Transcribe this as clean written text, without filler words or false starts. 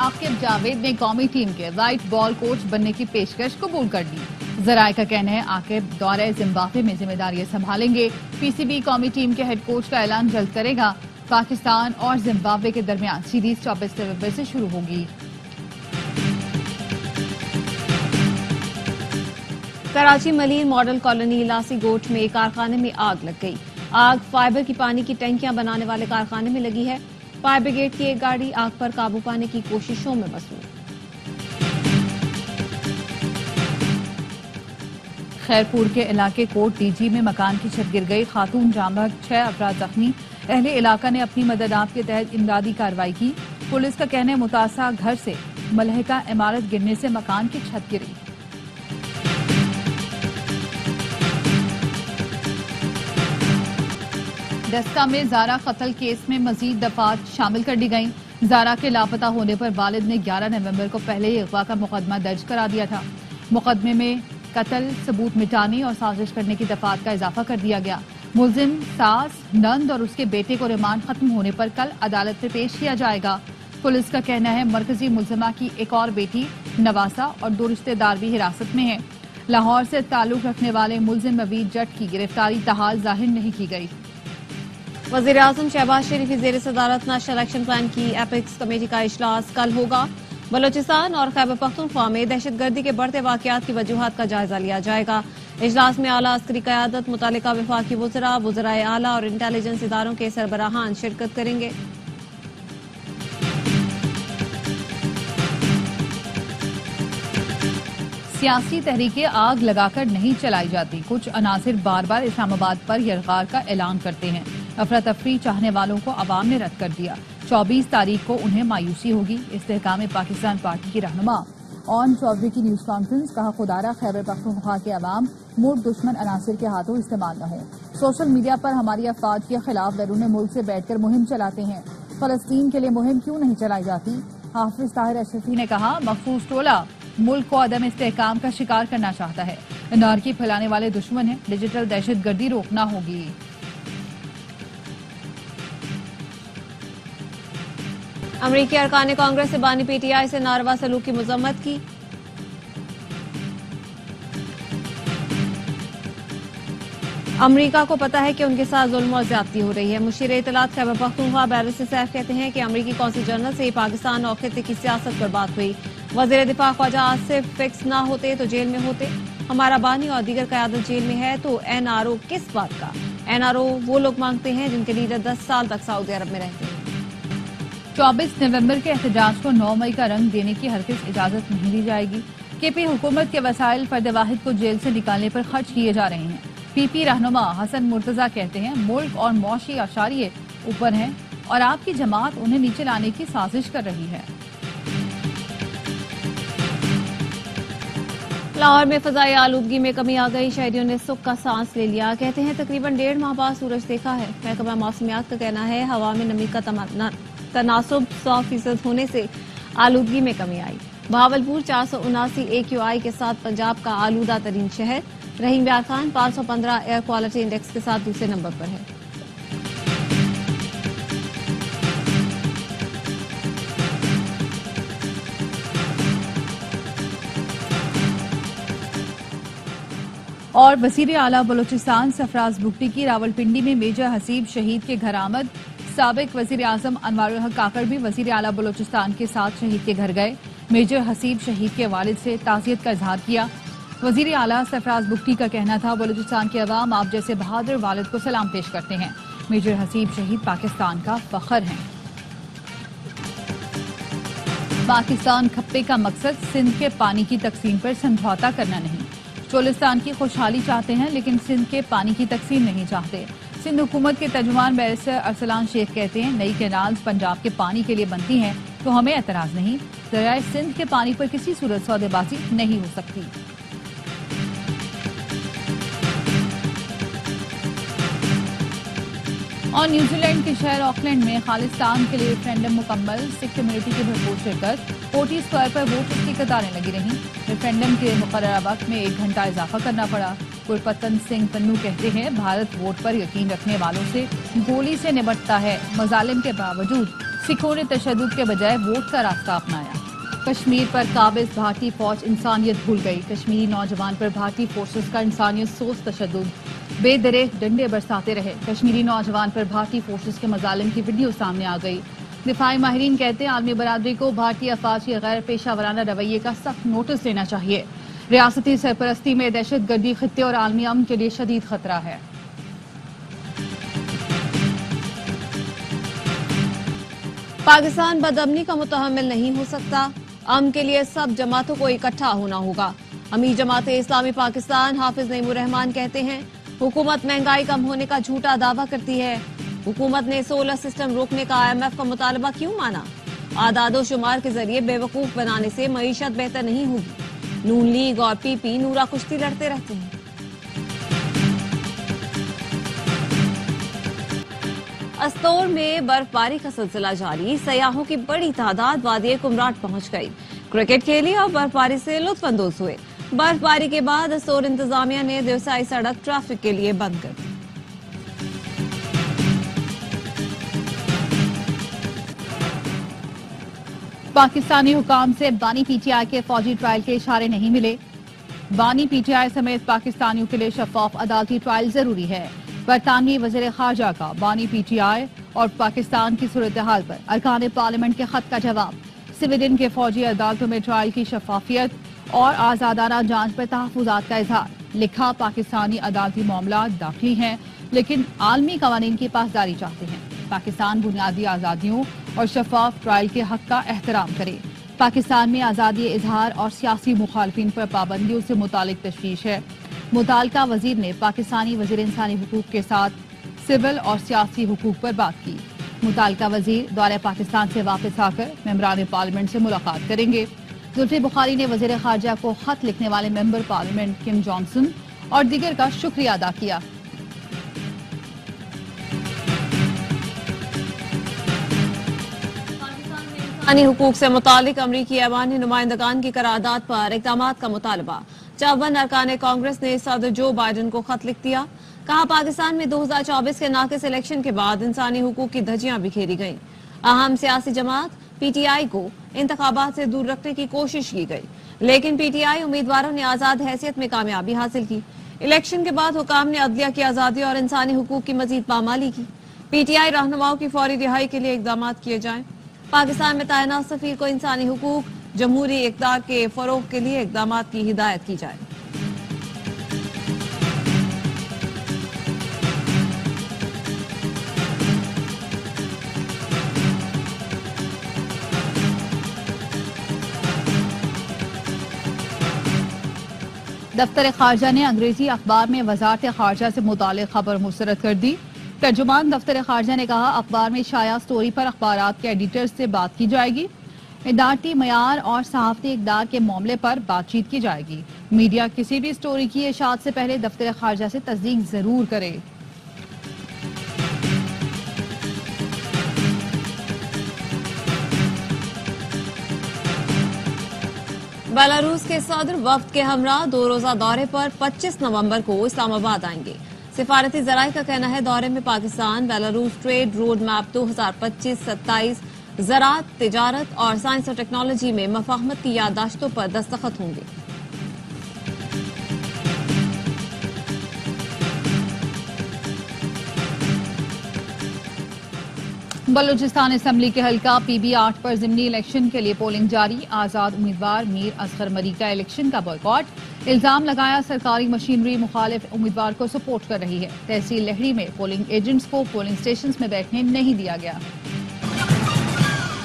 عاقب جاوید نے قومی ٹیم کے وائٹ بال کوچ بننے کی پیشکش قبول کر دی۔ ذرائع کا کہنا ہے عاقب دورہ زمبابوے میں ذمہ داریاں سنبھالیں گے۔ پی سی بی قومی ٹیم کے ہیڈ کوچ کا اعلان جلد کرے گا۔ پاکستان اور زمبابوے کے درمیان سیریز 24 نومبر سے شروع ہوگی۔ کراچی ملین ماڈل کالونی لاسی گوٹ میں ایک کارخانے میں آگ لگ گئی۔ آگ فائبر کی پانی کی ٹینکیاں بنانے والے کارخانے میں لگی ہے۔ فائر بریگیڈ کی ایک گاڑی آگ پر قابو پانے کی کوششوں میں مصروف۔ خیرپور کے علاقے کوٹ ڈی جی میں مکان کی چھت گر گئی، خاتون جاں بحق، 6 افراد زخمی۔ اہل علاقہ نے اپنی مدد آپ کے تحت امدادی کارروائی کی۔ پولیس کا کہنا ہے متاثرہ گھر سے ملحقہ عمارت گرنے سے مکان کی چھت گری۔ ڈسکہ میں زارا قتل کیس میں مزید دفعات شامل کر دی گئیں۔ زارا کے لاپتہ ہونے پر والد نے 11 نومبر کو پہلے ہی اغوا کا مقدمہ درج کرا دیا تھا۔ مقدمے میں قتل، ثبوت مٹانے اور سازش کرنے کی دفعات کا اضافہ کر دیا گیا۔ ملزم، ساس، نند اور اس کے بیٹے کو ریمانڈ ختم ہونے پر کل عدالت میں پیش کیا جائے گا۔ پولیس کا کہنا ہے مرکزی ملزمہ کی ایک اور بیٹی نواسہ اور 2 رشتہ دار بھی حراست میں ہیں۔ لاہور سے تعلق رکھنے والے ملزم نوید جٹ کی گرفتاری تاحال ظاہر نہیں کی گئی۔ وزیراعظم شہباز شریف کی زیر صدارت نیشنل ایکشن پلان کی ایپیکس کمیٹی کا اجلاس کل ہوگا۔ بلوچستان اور خیبر پختونخوا میں دہشت گردی کے بڑھتے واقعات کی وجوہات کا جائزہ لیا جائے گا۔ اجلاس میں اعلیٰ عسکری قیادت، متعلقہ وفاقی وزراء، وزرائے اعلیٰ اور انٹیلیجنس اداروں کے سربراہان شرکت کریں گے۔ سیاسی تحریکیں آگ لگا کر نہیں چلائی جاتی۔ کچھ عناصر بار بار اسلام آباد پر یلغار کا اعلان کرتے ہیں۔ افراتفری چاہنے والوں کو عوام نے رد کر دیا۔ 24 تاریخ کو انہیں مایوسی ہوگی۔ استحکام پاکستان پارٹی کی رہنما اون چودھری کی نیوز کانفرنس، کہا خدارہ خیبر پختونخوا کے عوام ملک دشمن عناصر کے ہاتھوں استعمال نہ ہوں۔ سوشل میڈیا پر ہماری افواج کے خلاف بیرون ملک سے بیٹھ کر مہم چلاتے ہیں۔ فلسطین کے لیے مہم کیوں نہیں چلائی جاتی؟ حافظ طاہر اشرفی نے کہا مخصوص ٹولہ ملک کو عدم استحکام کا شکار کرنا چاہتا ہے۔ انارکی پھیلانے والے دشمن ہیں۔ ڈیجیٹل دہشت گردی روکنا ہوگی۔ امریکی ارکان کانگریس سے بانی پی ٹی آئی سے ناروا سلوک کی مذمت کی۔ امریکہ کو پتہ ہے کہ ان کے ساتھ ظلم اور زیادتی ہو رہی ہے۔ مشیر اطلاعات خیبر پختونخوا بیرسٹر سیف کہتے ہیں کہ امریکی قونصل جنرل سے پاکستان اور خطے کی سیاست پر بات ہوئی۔ وزیر دفاع خواجہ آصف فکس نہ ہوتے تو جیل میں ہوتے۔ ہمارا بانی اور دیگر قیادت جیل میں ہے تو این آر او کس بات کا؟ این آر او وہ لوگ مانگتے ہیں جن کے لیڈر 10 سال تک سعودی عرب میں رہتے ہیں۔ 24 نومبر کے احتجاج کو 9 مئی کا رنگ دینے کی ہرگز اجازت نہیں دی جائے گی۔ کے پی حکومت کے وسائل فرد واحد کو جیل سے نکالنے پر خرچ کیے جا رہے ہیں۔ پی پی رہنما حسن مرتضیٰ کہتے ہیں ملک اور معاشی اشاریے اوپر ہیں اور آپ کی جماعت انہیں نیچے لانے کی سازش کر رہی ہے۔ لاہور میں فضائی آلودگی میں کمی آ گئی، شہریوں نے سکھ کا سانس لے لیا۔ کہتے ہیں تقریباً 1.5 ماہ بعد سورج دیکھا ہے۔ محکمہ موسمیات کا کہنا ہے ہوا میں نمی کا تناسب 100% ہونے سے آلودگی میں کمی آئی۔ بہاولپور 479 AQI کے ساتھ پنجاب کا آلودہ ترین شہر، رحیم یار خان 515 ایئر کوالٹی انڈیکس کے ساتھ دوسرے نمبر پر ہے۔ اور وزیر اعلیٰ بلوچستان سرفراز بگٹی کی راولپنڈی میں میجر حسیب شہید کے گھر آمد۔ سابق وزیر اعظم انوار الحق کاکڑ بھی وزیر اعلیٰ بلوچستان کے ساتھ شہید کے گھر گئے۔ میجر حسیب شہید کے والد سے تعزیت کا اظہار کیا۔ وزیر اعلیٰ سرفراز بگٹی کا کہنا تھا بلوچستان کے عوام آپ جیسے بہادر والد کو سلام پیش کرتے ہیں۔ میجر حسیب شہید پاکستان کا فخر ہیں۔ پاکستان کھپے کا مقصد سندھ کے پانی کی تقسیم پر سمجھوتا کرنا نہیں۔ چولستان کی خوشحالی چاہتے ہیں لیکن سندھ کے پانی کی تقسیم نہیں چاہتے۔ سندھ حکومت کے ترجمان بیرسٹر ارسلان شیخ کہتے ہیں نئی کینالز پنجاب کے پانی کے لیے بنتی ہیں تو ہمیں اعتراض نہیں۔ دریائے سندھ کے پانی پر کسی صورت سودے بازی نہیں ہو سکتی۔ اور نیوزی لینڈ کے شہر آکلینڈ میں خالصتان کے لیے ریفرینڈم مکمل، سکھ کمیونٹی کی بھرپور شرکت، ووٹنگ اسکوائر پر ووٹرز کی قطاریں لگی رہیں۔ ریفرینڈم کے مقررہ وقت میں 1 گھنٹہ اضافہ کرنا پڑا۔ گرپتن سنگھ پنو کہتے ہیں بھارت ووٹ پر یقین رکھنے والوں سے گولی سے نمٹتا ہے، مظالم کے باوجود سکھوں نے تشدد کے بجائے ووٹ کا راستہ اپنایا۔ کشمیر پر قابض بھارتی فوج انسانیت بھول گئی۔ کشمیری نوجوان پر بھارتی فورسز کا انسانیت سوز تشدد، بے درے ڈنڈے برساتے رہے۔ کشمیری نوجوان پر بھارتی فورسز کے مظالم کی ویڈیو سامنے آ گئی۔ دفاعی ماہرین کہتے ہیں عالمی برادری کو بھارتی افواج کے غیر پیشہ ورانہ رویے کا سخت نوٹس لینا چاہیے۔ ریاستی سرپرستی میں دہشت گردی خطے اور عالمی امن کے لیے شدید خطرہ ہے۔ پاکستان بدامنی کا متحمل نہیں ہو سکتا، امن کے لیے سب جماعتوں کو اکٹھا ہونا ہوگا۔ امیر جماعت اسلامی پاکستان حافظ نعیم الرحمان کہتے ہیں حکومت مہنگائی کم ہونے کا جھوٹا دعویٰ کرتی ہے۔ حکومت نے سولر سسٹم روکنے کا IMF کا مطالبہ کیوں مانا؟ اعداد و شمار کے ذریعے بیوقوف بنانے سے معیشت بہتر نہیں ہوگی۔ نون لیگ اور PP نورا کشتی لڑتے رہتے ہیں۔ استور میں برف باری کا سلسلہ جاری، سیاحوں کی بڑی تعداد وادی کمراٹ پہنچ گئی، کرکٹ کھیلی اور برف باری سے لطف اندوز ہوئے۔ برف باری کے بعد استور انتظامیہ نے دیوسائی سڑک ٹریفک کے لیے بند کر دی۔ پاکستانی حکام سے بانی PTI کے فوجی ٹرائل کے اشارے نہیں ملے۔ بانی PTI سمیت پاکستانیوں کے لیے شفاف عدالتی ٹرائل ضروری ہے۔ برطانوی وزیر خارجہ کا بانی PTI اور پاکستان کی صورتحال پر ارکان پارلیمنٹ کے خط کا جواب۔ سویڈن کے فوجی عدالتوں میں ٹرائل کی شفافیت اور آزادانہ جانچ پر تحفظات کا اظہار۔ لکھا پاکستانی عدالتی معاملات داخلی ہیں لیکن عالمی قوانین کی پاسداری چاہتے ہیں۔ پاکستان بنیادی آزادیوں اور شفاف ٹرائل کے حق کا احترام کرے۔ پاکستان میں آزادی اظہار اور سیاسی مخالفین پر پابندیوں سے متعلق تشویش ہے۔ متعلقہ وزیر نے پاکستانی وزیر انسانی حقوق کے ساتھ سول اور سیاسی حقوق پر بات کی۔ متعلقہ وزیر دورہ پاکستان سے واپس آ کر ممبران پارلیمنٹ سے ملاقات کریں گے۔ زلفی بخاری نے وزیر خارجہ کو خط لکھنے والے ممبر پارلیمنٹ کم جانسن اور دیگر کا شکریہ ادا کیا۔ انسانی حقوق سے متعلق امریکی ایوانی نمائندگان کی قرارداد پر اقدامات کا مطالبہ۔ 54 ارکان کانگریس نے صدر جو بائیڈن کو خط لکھ دیا۔ کہا پاکستان میں 2024 کے ناقص الیکشن کے بعد انسانی حقوق کی دھجیاں بکھیری گئیں۔ اہم سیاسی جماعت PTI کو انتخابات سے دور رکھنے کی کوشش کی گئی، لیکن PTI امیدواروں نے آزاد حیثیت میں کامیابی حاصل کی۔ الیکشن کے بعد حکام نے عدلیہ کی آزادی اور انسانی حقوق کی مزید پامالی کی۔ PTI رہنماؤں کی فوری رہائی کے لیے اقدامات کیے جائیں۔ پاکستان میں تعینات سفیر کو انسانی حقوق جمہوری اقدار کے فروغ کے لیے اقدامات کی ہدایت کی جائے۔ دفتر خارجہ نے انگریزی اخبار میں وزارت خارجہ سے متعلق خبر مسترد کر دی۔ ترجمان دفتر خارجہ نے کہا اخبار میں شائع سٹوری پر اخبارات کے ایڈیٹرز سے بات کی جائے گی۔ ادارتی معیار اور صحافتی اقدار کے معاملے پر بات چیت کی جائے گی۔ میڈیا کسی بھی سٹوری کی اشاعت سے پہلے دفتر خارجہ سے تصدیق ضرور کرے۔ بیلاروس کے صدر وفد کے ہمراہ 2 روزہ دورے پر 25 نومبر کو اسلام آباد آئیں گے۔ سفارتی ذرائع کا کہنا ہے دورے میں Pakistan Belarus trade road map 2025-27 زراعت، تجارت اور سائنس اور ٹیکنالوجی میں مفاہمت کی یادداشتوں پر دستخط ہوں گے۔ بلوچستان اسمبلی کے حلقہ PB8 پر ضمنی الیکشن کے لیے پولنگ جاری۔ آزاد امیدوار میر اصغر مری کا الیکشن کا بائیکاٹ۔ الزام لگایا سرکاری مشینری مخالف امیدوار کو سپورٹ کر رہی ہے۔ تحصیل لہڑی میں پولنگ ایجنٹس کو پولنگ سٹیشنز میں بیٹھنے نہیں دیا گیا۔